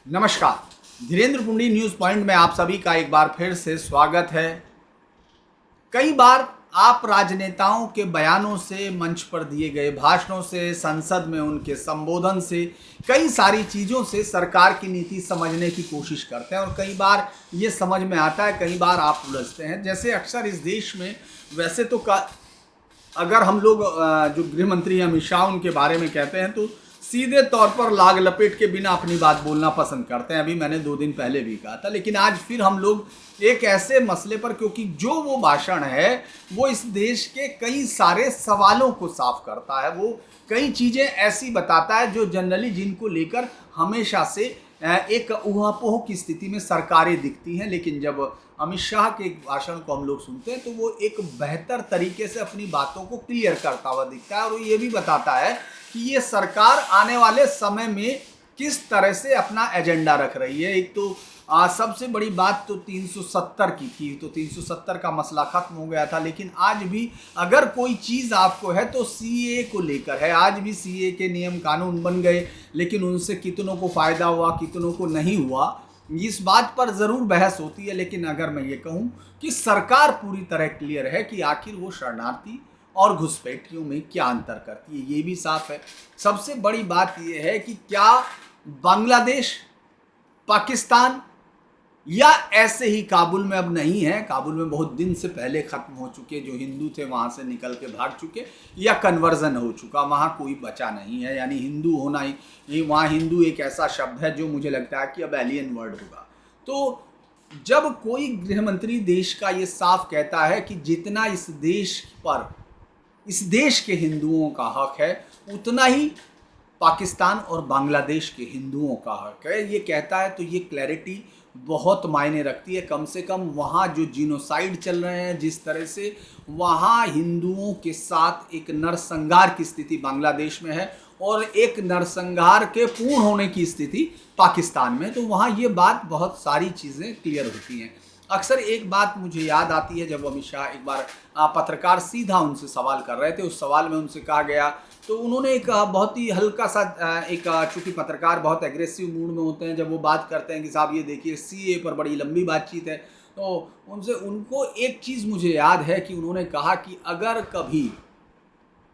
नमस्कार। Dhirendra पुंडी news point में आप सभी का एक बार फिर से स्वागत है। कई बार आप राजनेताओं के बयानों से, मंच पर दिए गए भाषणों से, संसद में उनके संबोधन से, कई सारी चीज़ों से सरकार की नीति समझने की कोशिश करते हैं और कई बार ये समझ में आता है, कई बार आप उलझते हैं। जैसे अक्सर इस देश में वैसे तो अगर हम लोग जो गृह मंत्री अमित शाह उनके बारे में कहते हैं तो सीधे तौर पर लाग लपेट के बिना अपनी बात बोलना पसंद करते हैं। अभी मैंने 2 दिन पहले भी कहा था, लेकिन आज फिर हम लोग एक ऐसे मसले पर, क्योंकि जो वो भाषण है वो इस देश के कई सारे सवालों को साफ करता है, वो कई चीज़ें ऐसी बताता है जो जनरली जिनको लेकर हमेशा से एक ऊहापोह की स्थिति में सरकारें दिखती हैं। लेकिन जब अमित शाह के भाषण को हम लोग सुनते हैं तो वो एक बेहतर तरीके से अपनी बातों को क्लियर करता हुआ दिखता है और वो ये भी बताता है कि ये सरकार आने वाले समय में किस तरह से अपना एजेंडा रख रही है। एक तो सबसे बड़ी बात तो 370 की थी, तो 370 का मसला खत्म हो गया था, लेकिन आज भी अगर कोई चीज़ आपको है तो सीए को लेकर है। आज भी सीए के नियम कानून बन गए, लेकिन उनसे कितनों को फ़ायदा हुआ, कितनों को नहीं हुआ, इस बात पर ज़रूर बहस होती है। लेकिन अगर मैं ये कहूँ कि सरकार पूरी तरह क्लियर है कि आखिर वो शरणार्थी और घुसपैठियों में क्या अंतर करती है, ये भी साफ है। सबसे बड़ी बात ये है कि क्या बांग्लादेश, पाकिस्तान या ऐसे ही काबुल में अब नहीं है, काबुल में बहुत दिन से पहले ख़त्म हो चुके, जो हिंदू थे वहाँ से निकल के भाग चुके, या कन्वर्जन हो चुका, वहाँ कोई बचा नहीं है। यानी हिंदू होना ही वहाँ हिंदू एक ऐसा शब्द है जो मुझे लगता है कि अब एलियन वर्ड होगा। तो जब कोई गृह मंत्री देश का ये साफ कहता है कि जितना इस देश पर, इस देश के हिंदुओं का हक है, उतना ही पाकिस्तान और बांग्लादेश के हिंदुओं का हक है, ये कहता है, तो ये क्लैरिटी बहुत मायने रखती है। कम से कम वहाँ जो जीनोसाइड चल रहे हैं, जिस तरह से वहाँ हिंदुओं के साथ एक नरसंहार की स्थिति बांग्लादेश में है और एक नरसंहार के पूर्ण होने की स्थिति पाकिस्तान में, तो वहाँ ये बात, बहुत सारी चीज़ें क्लियर होती हैं। अक्सर एक बात मुझे याद आती है, जब अमित शाह एक बार पत्रकार सीधा उनसे सवाल कर रहे थे, उस सवाल में उनसे कहा गया, तो उन्होंने एक बहुत ही हल्का सा चूँकि पत्रकार बहुत एग्रेसिव मूड में होते हैं जब वो बात करते हैं कि साहब ये देखिए सीए पर बड़ी लंबी बातचीत है, तो उनको एक चीज़ मुझे याद है कि उन्होंने कहा कि अगर कभी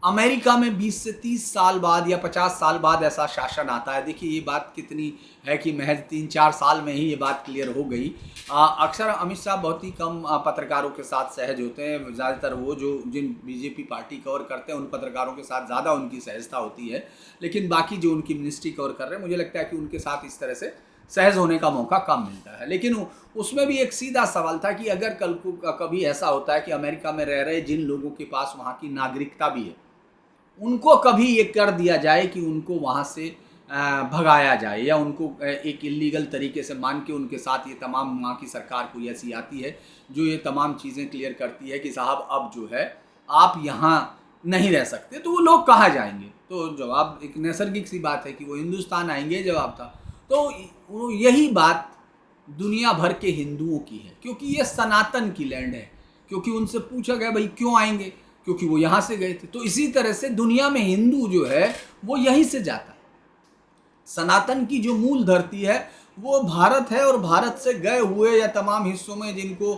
अमेरिका में 20 से 30 साल बाद या 50 साल बाद ऐसा शासन आता है, देखिए ये बात कितनी है कि महज 3-4 साल में ही ये बात क्लियर हो गई। अक्सर अमित शाह बहुत ही कम पत्रकारों के साथ सहज होते हैं, ज़्यादातर वो जो जिन बीजेपी पार्टी कवर करते हैं उन पत्रकारों के साथ ज़्यादा उनकी सहजता होती है, लेकिन बाकी जो उनकी मिनिस्ट्री कवर कर रहे हैं, मुझे लगता है कि उनके साथ इस तरह से सहज होने का मौका कम मिलता है। लेकिन उसमें भी एक सीधा सवाल था कि अगर कल को कभी ऐसा होता है कि अमेरिका में रह रहे जिन लोगों के पास वहाँ की नागरिकता भी है, उनको कभी ये कर दिया जाए कि उनको वहाँ से भगाया जाए, या उनको एक इलीगल तरीके से मान के उनके साथ ये तमाम, वहाँ की सरकार कोई ऐसी आती है जो ये तमाम चीज़ें क्लियर करती है कि साहब अब जो है आप यहाँ नहीं रह सकते, तो वो लोग कहाँ जाएंगे? तो जवाब एक नैसर्गिक सी बात है कि वो हिंदुस्तान आएंगे, जवाब था। तो यही बात दुनिया भर के हिंदुओं की है, क्योंकि ये सनातन की लैंड है। क्योंकि उनसे पूछा गया भाई क्यों आएंगे, क्योंकि वो यहाँ से गए थे। तो इसी तरह से दुनिया में हिंदू जो है वो यहीं से जाता है। सनातन की जो मूल धरती है वो भारत है, और भारत से गए हुए या तमाम हिस्सों में जिनको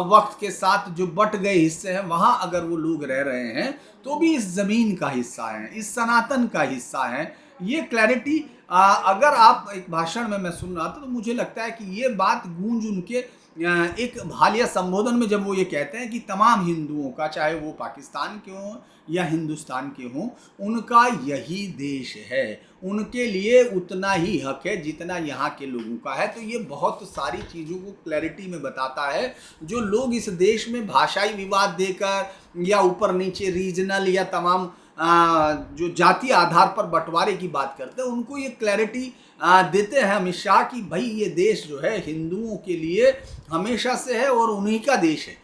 वक्त के साथ जो बट गए हिस्से हैं, वहाँ अगर वो लोग रह रहे हैं तो भी इस ज़मीन का हिस्सा हैं, इस सनातन का हिस्सा हैं। ये क्लैरिटी अगर आप एक भाषण में मैं सुन रहा था तो मुझे लगता है कि ये बात गूंज उनके एक हालिया संबोधन में जब वो ये कहते हैं कि तमाम हिंदुओं का, चाहे वो पाकिस्तान के हों या हिंदुस्तान के हों, उनका यही देश है, उनके लिए उतना ही हक है जितना यहाँ के लोगों का है। तो ये बहुत सारी चीज़ों को क्लैरिटी में बताता है। जो लोग इस देश में भाषाई विवाद देकर या ऊपर नीचे रीजनल या तमाम जो जातीय आधार पर बंटवारे की बात करते हैं, उनको ये क्लैरिटी देते हैं अमित शाह कि भाई ये देश जो है हिंदुओं के लिए हमेशा से है और उन्हीं का देश है।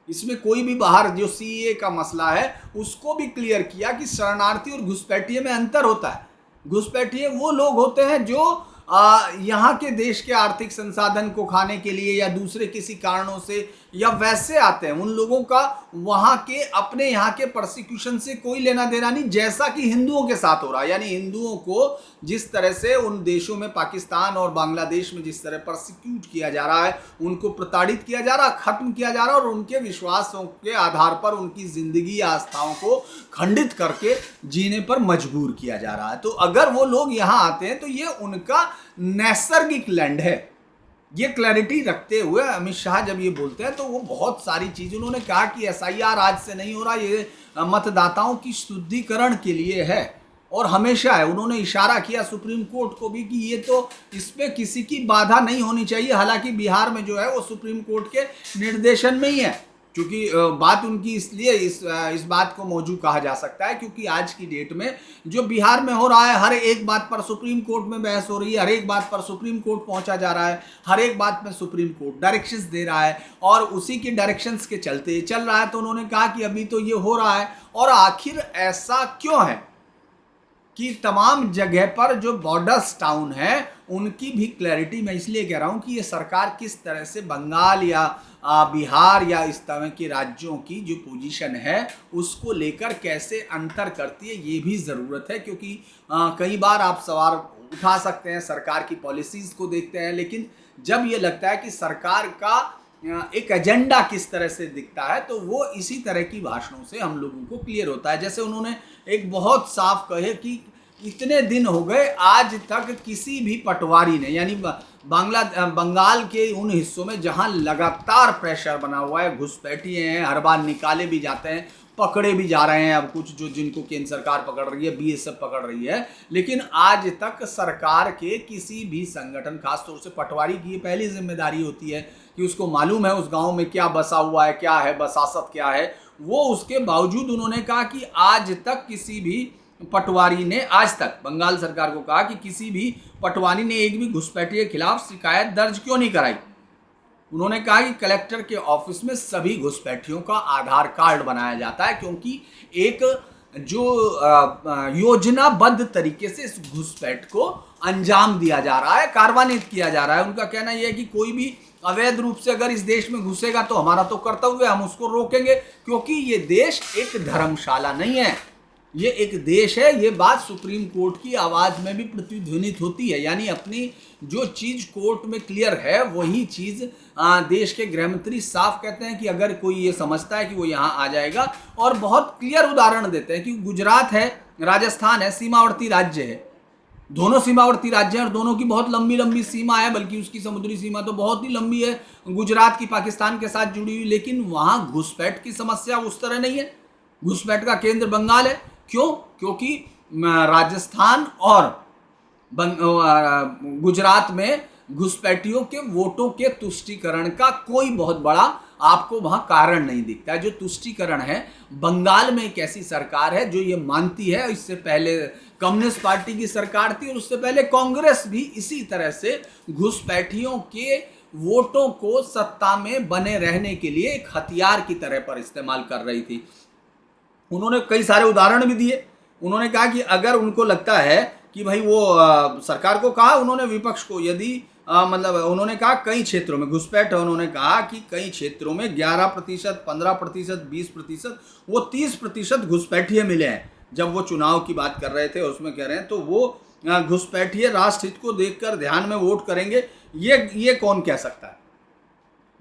इसमें कोई भी बाहर, जो सीए का मसला है उसको भी क्लियर किया कि शरणार्थी और घुसपैठिए में अंतर होता है। घुसपैठिए वो लोग होते हैं जो यहाँ के देश के आर्थिक संसाधन को खाने के लिए या दूसरे किसी कारणों से या वैसे आते हैं, उन लोगों का वहां के अपने यहाँ के प्रोसिक्यूशन से कोई लेना देना नहीं, जैसा कि हिंदुओं के साथ हो रहा है। यानी हिंदुओं को जिस तरह से उन देशों में, पाकिस्तान और बांग्लादेश में जिस तरह प्रोसिक्यूट किया जा रहा है, उनको प्रताड़ित किया जा रहा है, खत्म किया जा रहा है और उनके विश्वासों के आधार पर उनकी जिंदगी या आस्थाओं को खंडित करके जीने पर मजबूर किया जा रहा है। तो अगर वो लोग यहाँ आते हैं तो ये उनका नैसर्गिक लैंड है। ये क्लैरिटी रखते हुए अमित शाह जब ये बोलते हैं तो वो बहुत सारी चीज उन्होंने कहा कि एसआईआर आज से नहीं हो रहा, ये मतदाताओं की शुद्धिकरण के लिए है और हमेशा है। उन्होंने इशारा किया सुप्रीम कोर्ट को भी कि ये तो इसमें किसी की बाधा नहीं होनी चाहिए। हालांकि बिहार में जो है वो सुप्रीम कोर्ट के निर्देशन में ही है, क्योंकि बात उनकी इसलिए इस बात को मौजू कहा जा सकता है क्योंकि आज की डेट में जो बिहार में हो रहा है, हर एक बात पर सुप्रीम कोर्ट में बहस हो रही है, हर एक बात पर सुप्रीम कोर्ट पहुंचा जा रहा है, हर एक बात में सुप्रीम कोर्ट डायरेक्शंस दे रहा है और उसी के डायरेक्शंस के चलते चल रहा है। तो उन्होंने कहा कि अभी तो ये हो रहा है और आखिर ऐसा क्यों है कि तमाम जगह पर जो बॉर्डर्स टाउन है उनकी भी क्लैरिटी मैं इसलिए कह रहा हूं कि ये सरकार किस तरह से बंगाल या बिहार या इस तरह के राज्यों की जो पोजीशन है उसको लेकर कैसे अंतर करती है, ये भी ज़रूरत है। क्योंकि कई बार आप सवाल उठा सकते हैं, सरकार की पॉलिसीज़ को देखते हैं, लेकिन जब ये लगता है कि सरकार का एक एजेंडा किस तरह से दिखता है तो वो इसी तरह की भाषणों से हम लोगों को क्लियर होता है। जैसे उन्होंने एक बहुत साफ कहे कि इतने दिन हो गए आज तक किसी भी पटवारी ने, यानी बंगाल के उन हिस्सों में जहां लगातार प्रेशर बना हुआ है, घुसपैठिए हैं, हर बार निकाले भी जाते हैं, पकड़े भी जा रहे हैं, अब कुछ जो जिनको केंद्र सरकार पकड़ रही है, बीएसएफ पकड़ रही है, लेकिन आज तक सरकार के किसी भी संगठन, खासतौर से पटवारी की ये पहली जिम्मेदारी होती है कि उसको मालूम है उस गांव में क्या बसा हुआ है, क्या है बसासत क्या है, वो उसके बावजूद उन्होंने कहा कि आज तक किसी भी पटवारी ने, आज तक बंगाल सरकार को कहा कि किसी भी पटवारी ने एक भी घुसपैठिए के खिलाफ शिकायत दर्ज क्यों नहीं कराई। उन्होंने कहा कि कलेक्टर के ऑफिस में सभी घुसपैठियों का आधार कार्ड बनाया जाता है क्योंकि एक जो योजनाबद्ध तरीके से इस घुसपैठ को अंजाम दिया जा रहा है, कार्यान्वित किया जा रहा है। उनका कहना यह है कि कोई भी अवैध रूप से अगर इस देश में घुसेगा तो हमारा तो कर्तव्य है, हम उसको रोकेंगे, क्योंकि ये देश एक धर्मशाला नहीं है, ये एक देश है। ये बात सुप्रीम कोर्ट की आवाज में भी प्रतिध्वनित होती है। यानी अपनी जो चीज कोर्ट में क्लियर है वही चीज देश के गृह मंत्री साफ कहते हैं कि अगर कोई ये समझता है कि वो यहाँ आ जाएगा, और बहुत क्लियर उदाहरण देते हैं कि गुजरात है, राजस्थान है, सीमावर्ती राज्य है, दोनों सीमावर्ती राज्य हैं और दोनों की बहुत लंबी लंबी सीमा है, बल्कि उसकी समुद्री सीमा तो बहुत ही लंबी है, गुजरात की पाकिस्तान के साथ जुड़ी हुई, लेकिन वहां घुसपैठ की समस्या उस तरह नहीं है। घुसपैठ का केंद्र बंगाल है। क्यों? क्योंकि राजस्थान और गुजरात में घुसपैठियों के वोटों के तुष्टीकरण का कोई बहुत बड़ा आपको वहां कारण नहीं दिखता है। जो तुष्टीकरण है, बंगाल में एक ऐसी सरकार है जो ये मानती है, इससे पहले कम्युनिस्ट पार्टी की सरकार थी और उससे पहले कांग्रेस भी इसी तरह से घुसपैठियों के वोटों को सत्ता में बने रहने के लिए एक हथियार की तरह पर इस्तेमाल कर रही थी। उन्होंने कई सारे उदाहरण भी दिए। उन्होंने कहा कि अगर उनको लगता है कि भाई वो सरकार को कहा, उन्होंने विपक्ष को, यदि मतलब उन्होंने कहा कई क्षेत्रों में घुसपैठ है, उन्होंने कहा कि कई क्षेत्रों में 11%, 15%, 20%, वो 30% घुसपैठिए मिले हैं। जब वो चुनाव की बात कर रहे थे उसमें कह रहे हैं तो वो घुसपैठिए राष्ट्र हित को देखकर ध्यान में वोट करेंगे, ये कौन कह सकता है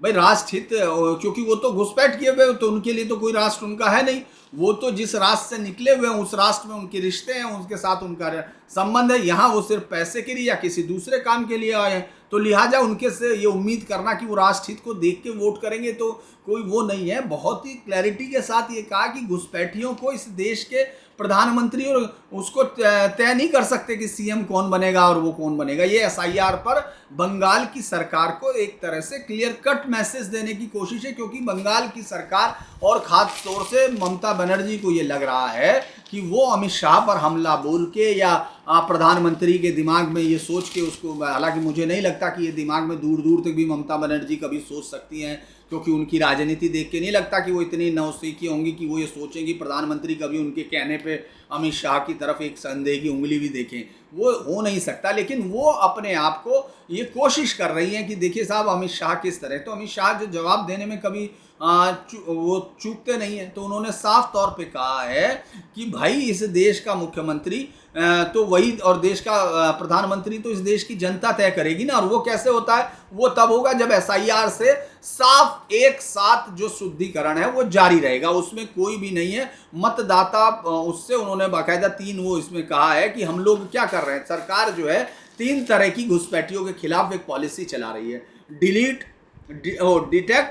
भाई राष्ट्र हित? क्योंकि वो तो घुसपैठ किए हुए, तो उनके लिए तो कोई राष्ट्र उनका है नहीं। वो तो जिस राष्ट्र से निकले हुए हैं उस राष्ट्र में उनके रिश्ते हैं, उसके साथ उनका संबंध है। यहाँ वो सिर्फ पैसे के लिए या किसी दूसरे काम के लिए आए हैं, तो लिहाजा उनके से ये उम्मीद करना कि वो राष्ट्र हित को देख के वोट करेंगे तो कोई वो नहीं है। बहुत ही क्लैरिटी के साथ ये कहा कि घुसपैठियों को इस देश के प्रधानमंत्री और उसको तय नहीं कर सकते कि सीएम कौन बनेगा और वो कौन बनेगा। ये एसआईआर पर बंगाल की सरकार को एक तरह से क्लियर कट मैसेज देने की कोशिश है, क्योंकि बंगाल की सरकार और खास तौर से ममता बनर्जी को ये लग रहा है कि वो अमित शाह पर हमला बोल के या प्रधानमंत्री के दिमाग में ये सोच के उसको, हालांकि मुझे नहीं लगता कि ये दिमाग में दूर दूर तक भी ममता बनर्जी कभी सोच सकती हैं, क्योंकि उनकी राजनीति देख के नहीं लगता कि वो इतनी नौसीखी होंगी कि वो ये सोचें कि प्रधानमंत्री कभी उनके कहने पे अमित शाह की तरफ एक संदेह की उंगली भी देखें। वो हो नहीं सकता। लेकिन वो अपने आप को ये कोशिश कर रही हैं कि देखिए साहब अमित शाह किस तरह, तो अमित शाह जो जवाब देने में कभी वो चूकते नहीं है। तो उन्होंने साफ तौर पे कहा है कि भाई इस देश का मुख्यमंत्री तो वही, और देश का प्रधानमंत्री तो इस देश की जनता तय करेगी ना। और वो कैसे होता है, वो तब होगा जब एसआईआर से साफ एक साथ जो शुद्धिकरण है वो जारी रहेगा, उसमें कोई भी नहीं है मतदाता। उससे उन्होंने बाकायदा 3 वो इसमें कहा है कि हम लोग क्या कर रहे हैं, सरकार जो है 3 तरह की घुसपैठियों के खिलाफ एक पॉलिसी चला रही है, डिटेक्ट,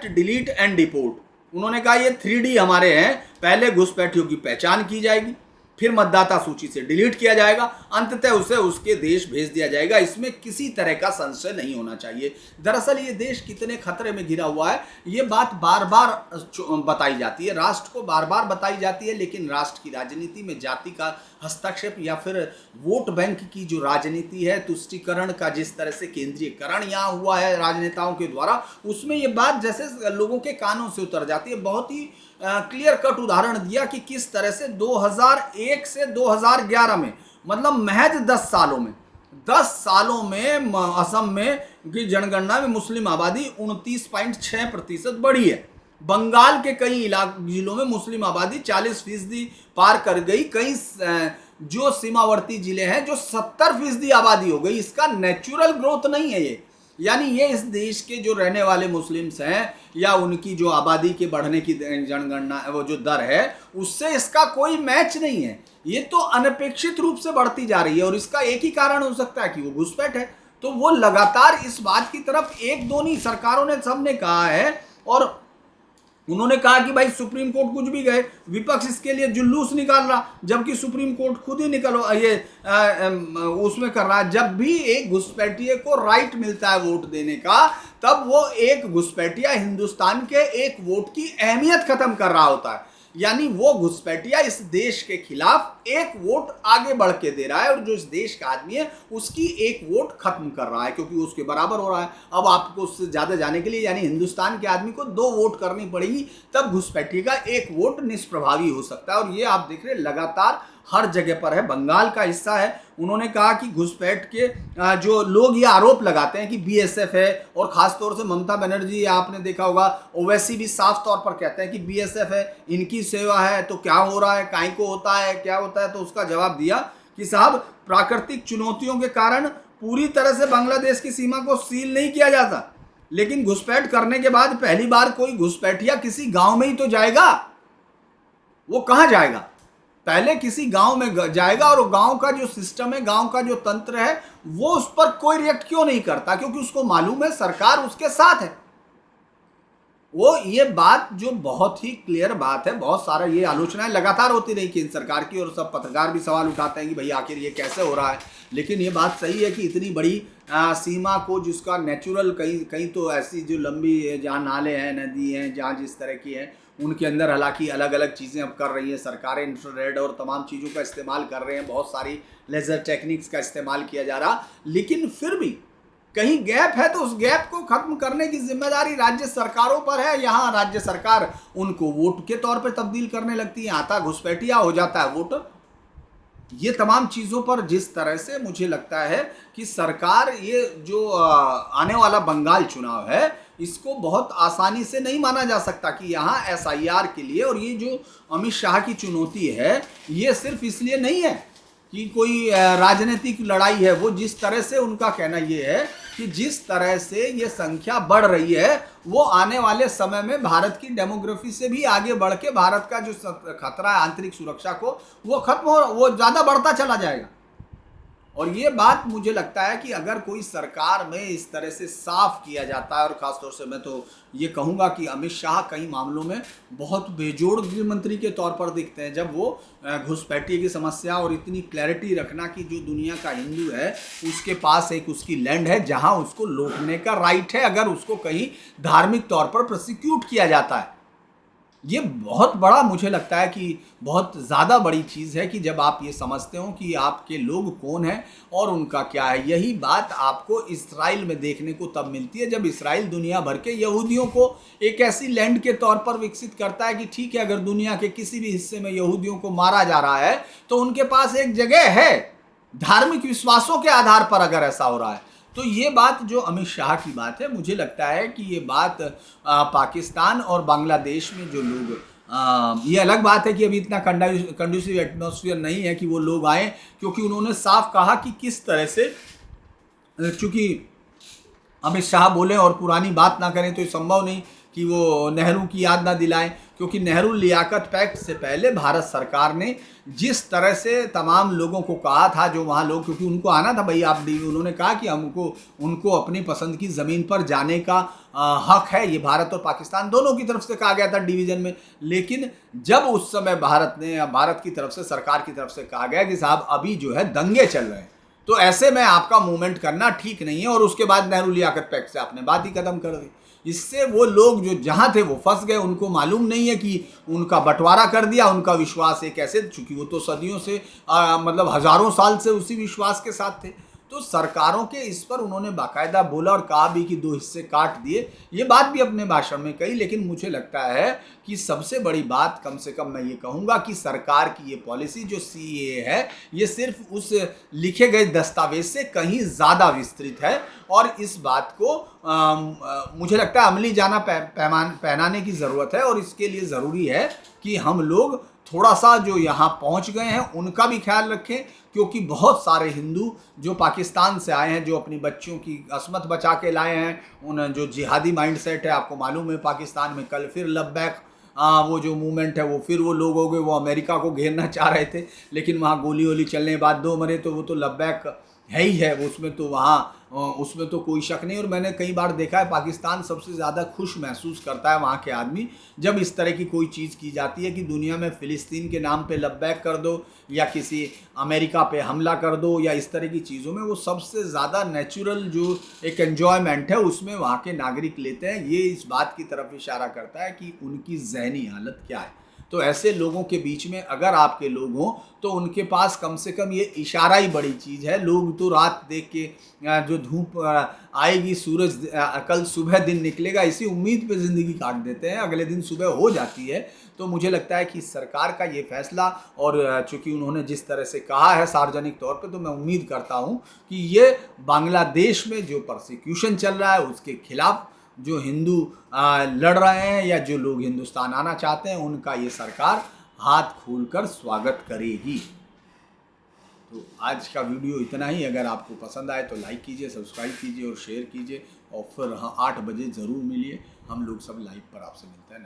डिलीट एंड डिपोर्ट। उन्होंने कहा ये 3D हमारे हैं, पहले घुसपैठियों की पहचान की जाएगी, फिर मतदाता सूची से डिलीट किया जाएगा, अंततः उसे उसके देश भेज दिया जाएगा। इसमें किसी तरह का संशय नहीं होना चाहिए। दरअसल ये देश कितने खतरे में घिरा हुआ है, ये बात बार बार बताई जाती है, राष्ट्र को बार बार बताई जाती है, लेकिन राष्ट्र की राजनीति में जाति का हस्तक्षेप या फिर वोट बैंक की जो राजनीति है, तुष्टीकरण का जिस तरह से केंद्रीयकरण यहाँ हुआ है राजनेताओं के द्वारा, उसमें ये बात जैसे लोगों के कानों से उतर जाती है। बहुत ही क्लियर कट उदाहरण दिया कि किस तरह से 2001 से 2011 में, मतलब महज 10 सालों में असम में की जनगणना में मुस्लिम आबादी 29.6% बढ़ी है। बंगाल के कई जिलों में मुस्लिम आबादी 40% पार कर गई। कई जो सीमावर्ती जिले हैं जो 70% आबादी हो गई। इसका नेचुरल ग्रोथ नहीं है ये, यानी ये इस देश के जो रहने वाले मुस्लिम्स हैं या उनकी जो आबादी के बढ़ने की जनगणना वो जो दर है उससे इसका कोई मैच नहीं है। ये तो अनपेक्षित रूप से बढ़ती जा रही है और इसका एक ही कारण हो सकता है कि वो घुसपैठ है। तो वो लगातार इस बात की तरफ, एक दो नहीं, सरकारों ने सबने कहा है। और उन्होंने कहा कि भाई सुप्रीम कोर्ट कुछ भी गए, विपक्ष इसके लिए जुलूस निकाल रहा, जबकि सुप्रीम कोर्ट खुद ही उसमें कर रहा है। जब भी एक घुसपैठिए को राइट मिलता है वोट देने का, तब वो एक घुसपैठिया हिंदुस्तान के एक वोट की अहमियत खत्म कर रहा होता है। यानी वो घुसपैठिया इस देश के खिलाफ एक वोट आगे बढ़ के दे रहा है और जो इस देश का आदमी है उसकी एक वोट खत्म कर रहा है, क्योंकि उसके बराबर हो रहा है। अब आपको उससे ज्यादा जाने के लिए, यानी हिंदुस्तान के आदमी को 2 वोट करनी पड़ेगी, तब घुसपैठिए का एक वोट निष्प्रभावी हो सकता है। और ये आप देख रहे लगातार हर जगह पर है। बंगाल का हिस्सा है। उन्होंने कहा कि घुसपैठ के जो लोग ये आरोप लगाते हैं कि बीएसएफ है, और खासतौर से ममता बनर्जी, आपने देखा होगा, ओवैसी भी साफ तौर पर कहते हैं कि बीएसएफ है, इनकी सेवा है, तो क्या हो रहा है, काहे को होता है, क्या होता है। तो उसका जवाब दिया कि साहब प्राकृतिक चुनौतियों के कारण पूरी तरह से बांग्लादेश की सीमा को सील नहीं किया जाता, लेकिन घुसपैठ करने के बाद पहली बार कोई घुसपैठिया किसी गांव में ही तो जाएगा। वो कहां जाएगा, पहले किसी गांव में जाएगा, और गांव का जो सिस्टम है, गांव का जो तंत्र है, वो उस पर कोई रिएक्ट क्यों नहीं करता, क्योंकि उसको मालूम है सरकार उसके साथ है। वो ये बात जो बहुत ही क्लियर बात है, बहुत सारा ये आलोचनाएं लगातार होती रही केंद्र सरकार की, और सब पत्रकार भी सवाल उठाते हैं कि भाई आखिर ये कैसे हो रहा है। लेकिन ये बात सही है कि इतनी बड़ी सीमा को, जिसका नेचुरल कहीं तो ऐसी जो लंबी जहाँ नाले हैं, नदी हैं, जहाँ जिस तरह की है, उनके अंदर हालांकि अलग अलग चीज़ें अब कर रही हैं सरकारें, इंफ्रारेड और तमाम चीज़ों का इस्तेमाल कर रहे हैं, बहुत सारी लेज़र टेक्निक्स का इस्तेमाल किया जा रहा, लेकिन फिर भी कहीं गैप है तो उस गैप को खत्म करने की जिम्मेदारी राज्य सरकारों पर है। यहाँ राज्य सरकार उनको वोट के तौर पर तब्दील करने लगती है, आता घुसपैठिया हो जाता है वोटर। ये तमाम चीज़ों पर जिस तरह से मुझे लगता है कि सरकार, ये जो आने वाला बंगाल चुनाव है, इसको बहुत आसानी से नहीं माना जा सकता कि यहाँ एसआईआर के लिए, और ये जो अमित शाह की चुनौती है, ये सिर्फ इसलिए नहीं है कि कोई राजनीतिक लड़ाई है। वो जिस तरह से, उनका कहना ये है कि जिस तरह से ये संख्या बढ़ रही है, वो आने वाले समय में भारत की डेमोग्राफी से भी आगे बढ़ के भारत का जो खतरा है आंतरिक सुरक्षा को, वो खत्म हो, वो ज़्यादा बढ़ता चला जाएगा। और ये बात मुझे लगता है कि अगर कोई सरकार में इस तरह से साफ किया जाता है, और ख़ासतौर से मैं तो ये कहूँगा कि अमित शाह कई मामलों में बहुत बेजोड़ गृह मंत्री के तौर पर दिखते हैं, जब वो घुसपैठिए की समस्या, और इतनी क्लैरिटी रखना कि जो दुनिया का हिंदू है उसके पास एक उसकी लैंड है जहाँ उसको लौटने का राइट है, अगर उसको कहीं धार्मिक तौर पर प्रोसिक्यूट किया जाता है। ये बहुत बड़ा, मुझे लगता है कि बहुत ज़्यादा बड़ी चीज़ है कि जब आप ये समझते हो कि आपके लोग कौन हैं और उनका क्या है। यही बात आपको इस्राइल में देखने को तब मिलती है जब इस्राइल दुनिया भर के यहूदियों को एक ऐसी लैंड के तौर पर विकसित करता है कि ठीक है, अगर दुनिया के किसी भी हिस्से में यहूदियों को मारा जा रहा है तो उनके पास एक जगह है धार्मिक विश्वासों के आधार पर अगर ऐसा हो रहा है, तो ये बात जो अमित शाह की बात है, मुझे लगता है कि ये बात पाकिस्तान और बांग्लादेश में जो लोग ये अलग बात है कि अभी इतना कंडूसिव एटमॉस्फेयर नहीं है कि वो लोग आए, क्योंकि उन्होंने साफ कहा कि किस तरह से, चूंकि अमित शाह बोले और पुरानी बात ना करें तो ये संभव नहीं कि वो नेहरू की याद ना दिलाएं, क्योंकि नेहरू लियाकत पैक्ट से पहले भारत सरकार ने जिस तरह से तमाम लोगों को कहा था, जो वहाँ लोग, क्योंकि उनको आना था भाई, आप उन्होंने कहा कि हमको उनको अपनी पसंद की ज़मीन पर जाने का हक है, ये भारत और पाकिस्तान दोनों की तरफ से कहा गया था डिवीज़न में। लेकिन जब उस समय भारत की तरफ से, सरकार की तरफ से कहा गया कि साहब अभी जो है दंगे चल रहे हैं, तो ऐसे में आपका मूवमेंट करना ठीक नहीं है, और उसके बाद नेहरू लियाकत पैक्ट से आपने बात ही खत्म कर दी। इससे वो लोग जो जहाँ थे वो फंस गए, उनको मालूम नहीं है कि उनका बंटवारा कर दिया, उनका विश्वास एक ऐसे, चूंकि वो तो सदियों से मतलब हजारों साल से उसी विश्वास के साथ थे। तो सरकारों के इस पर उन्होंने बाकायदा बोला और कहा भी कि 2 हिस्से काट दिए, ये बात भी अपने भाषण में कही। लेकिन मुझे लगता है कि सबसे बड़ी बात, कम से कम मैं ये कहूँगा कि सरकार की ये पॉलिसी जो CAA है, ये सिर्फ उस लिखे गए दस्तावेज से कहीं ज़्यादा विस्तृत है, और इस बात को मुझे लगता है अमली जाना पहनाने की ज़रूरत है। और इसके लिए ज़रूरी है कि हम लोग थोड़ा सा जो यहाँ पहुँच गए हैं उनका भी ख्याल रखें, क्योंकि बहुत सारे हिंदू जो पाकिस्तान से आए हैं, जो अपनी बच्चियों की असमत बचा के लाए हैं, उन जो जिहादी माइंडसेट है, आपको मालूम है पाकिस्तान में कल फिर लब्बैक वो जो मूवमेंट है, वो फिर वो लोग हो गए, वो अमेरिका को घेरना चाह रहे थे, लेकिन वहाँ गोली वोली चलने के बाद 2 मरे, तो वो तो लब्बैक है ही है, उसमें तो वहाँ उसमें तो कोई शक नहीं। और मैंने कई बार देखा है पाकिस्तान सबसे ज़्यादा खुश महसूस करता है वहाँ के आदमी जब इस तरह की कोई चीज़ की जाती है कि दुनिया में फ़िलिस्तीन के नाम पे लब्बैक कर दो, या किसी अमेरिका पे हमला कर दो, या इस तरह की चीज़ों में वो सबसे ज़्यादा नेचुरल जो एक एन्जॉयमेंट है उसमें वहाँ के नागरिक लेते हैं। ये इस बात की तरफ इशारा करता है कि उनकी ज़हनी हालत क्या है। तो ऐसे लोगों के बीच में अगर आपके लोग हों तो उनके पास कम से कम ये इशारा ही बड़ी चीज़ है। लोग तो रात देख के जो धूप आएगी, सूरज कल सुबह दिन निकलेगा, इसी उम्मीद पे ज़िंदगी काट देते हैं, अगले दिन सुबह हो जाती है। तो मुझे लगता है कि सरकार का ये फैसला, और चूंकि उन्होंने जिस तरह से कहा है सार्वजनिक तौर पे, तो मैं उम्मीद करता हूँ कि ये बांग्लादेश में जो प्रोसिक्यूशन चल रहा है उसके खिलाफ जो हिंदू लड़ रहे हैं, या जो लोग हिंदुस्तान आना चाहते हैं, उनका ये सरकार हाथ खोलकर स्वागत करेगी। तो आज का वीडियो इतना ही। अगर आपको पसंद आए तो लाइक कीजिए, सब्सक्राइब कीजिए और शेयर कीजिए, और फिर हाँ 8 बजे ज़रूर मिलिए, हम लोग सब लाइव पर आपसे मिलते हैं।